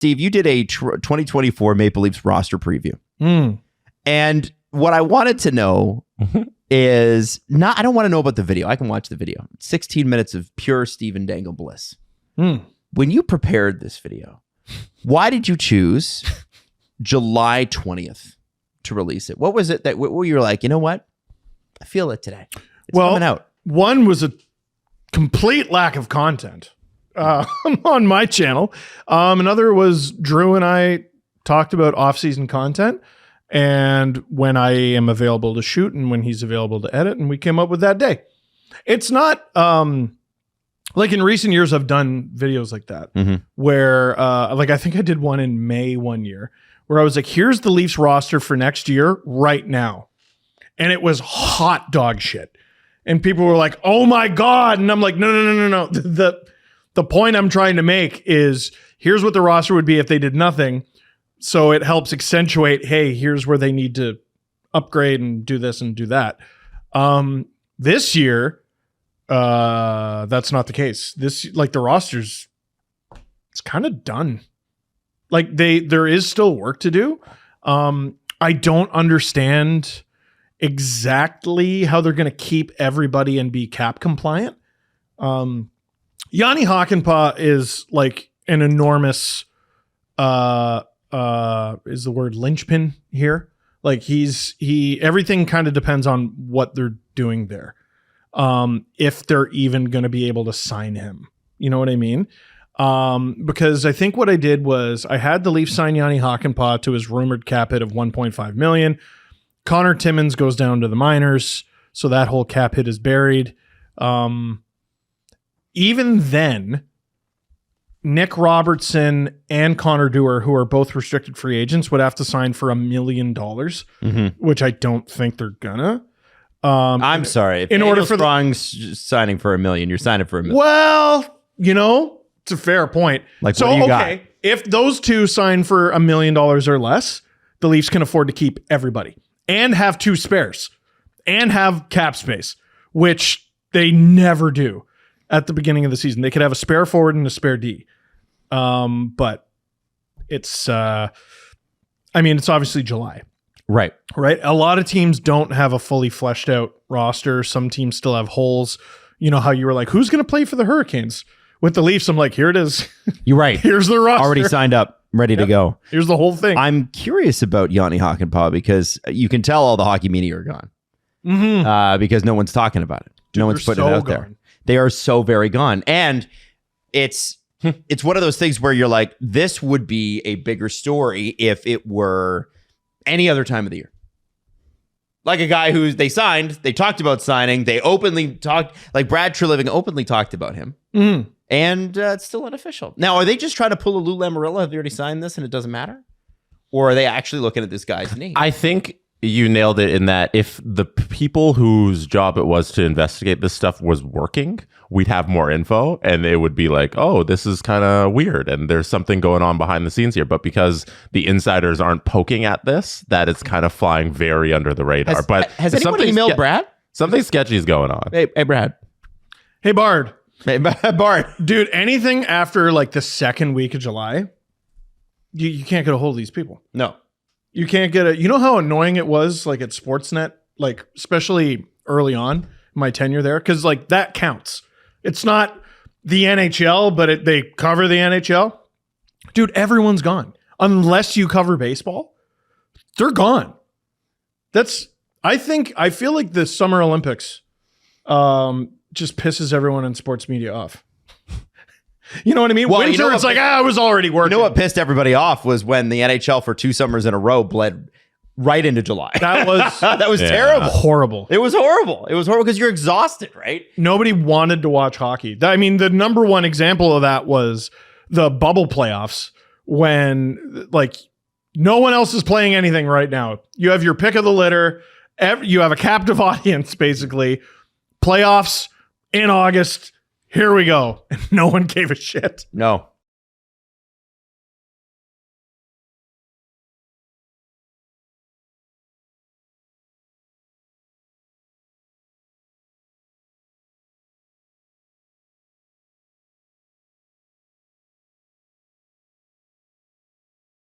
Steve, you did a 2024 Maple Leafs roster preview. Mm. And what I wanted to know is not, I don't want to know about the video. I can watch the video. 16 minutes of pure Steven Dangle bliss. Mm. When you prepared this video, why did you choose July 20th to release it? What was it that where you were like, you know what? I feel it today. It's coming out. One was a complete lack of content on my channel. Another was Drew and I talked about off-season content and when I am available to shoot and when he's available to edit, and we came up with that day. It's not like in recent years I've done videos like that where like I think I did one in May one year where I was like, here's the Leafs roster for next year right now. And it was hot dog shit. And people were like, oh my God. And I'm like, no. The point I'm trying to make is here's what the roster would be if they did nothing. So it helps accentuate, hey, here's where they need to upgrade and do this and do that. This year, that's not the case. Like the roster's, it's kind of done. Like there is still work to do. I don't understand exactly how they're going to keep everybody and be cap compliant. Yanni Hakanpää is like an enormous, is the word linchpin here? Like everything kind of depends on what they're doing there. If they're even going to be able to sign him, you know what I mean? Because I think what I did was I had the Leafs sign Yanni Hakanpää to his rumored cap hit of $1.5 million. Connor Timmins goes down to the minors, so that whole cap hit is buried. Even then, Nick Robertson and Connor Dewar, who are both restricted free agents, would have to sign for $1 million, which I don't think they're gonna. I'm sorry. If in order for signing for $1 million, you're signing for $1 million. Well, it's a fair point. Like, so, what do you okay, got? if those two sign for $1 million or less, the Leafs can afford to keep everybody and have two spares and have cap space, which they never do at the beginning of the season. They could have a spare forward and a spare D. But it's, it's obviously July. Right. A lot of teams don't have a fully fleshed out roster. Some teams still have holes. You know how you were like, who's going to play for the Hurricanes? With the Leafs, I'm like, here it is. You're right. Here's the roster. Already signed up, ready to go. Here's the whole thing. I'm curious about Yanni Hakanpää because you can tell all the hockey media are gone. Because no one's talking about it. No one's putting it out there. They are so very gone. And it's one of those things where you're like, this would be a bigger story if it were any other time of the year. Like a guy who they signed, they talked about signing, they openly talked, like Brad Treliving openly talked about him. And it's still unofficial. Now, are they just trying to pull a Lou Lamoriello? Have they already signed this and it doesn't matter? Or are they actually looking at this guy's name? I think you nailed it in that if the people whose job it was to investigate this stuff was working, we'd have more info and it would be like, oh, this is kind of weird and there's something going on behind the scenes here. But because the insiders aren't poking at this, that it's kind of flying very under the radar. Has anyone emailed Brad? Something sketchy is going on. Hey, Brad. Hey, Bard. Hey, Bard. Dude, anything after like the second week of July, you can't get a hold of these people. No. You can't get you know how annoying it was like at Sportsnet, like especially early on my tenure there? Because like that counts. It's not the NHL, but they cover the NHL. Dude, everyone's gone. Unless you cover baseball, they're gone. I feel like the Summer Olympics just pisses everyone in sports media off. You know what I mean? Well, Winter, it's like, I was already working. You know what pissed everybody off was when the NHL for 2 summers in a row bled right into July. That was terrible. Horrible. It was horrible. It was horrible because you're exhausted, right? Nobody wanted to watch hockey. I mean, the number one example of that was the bubble playoffs when like no one else is playing anything right now. You have your pick of the litter. You have a captive audience, basically. Playoffs in August. Here we go. And no one gave a shit. No.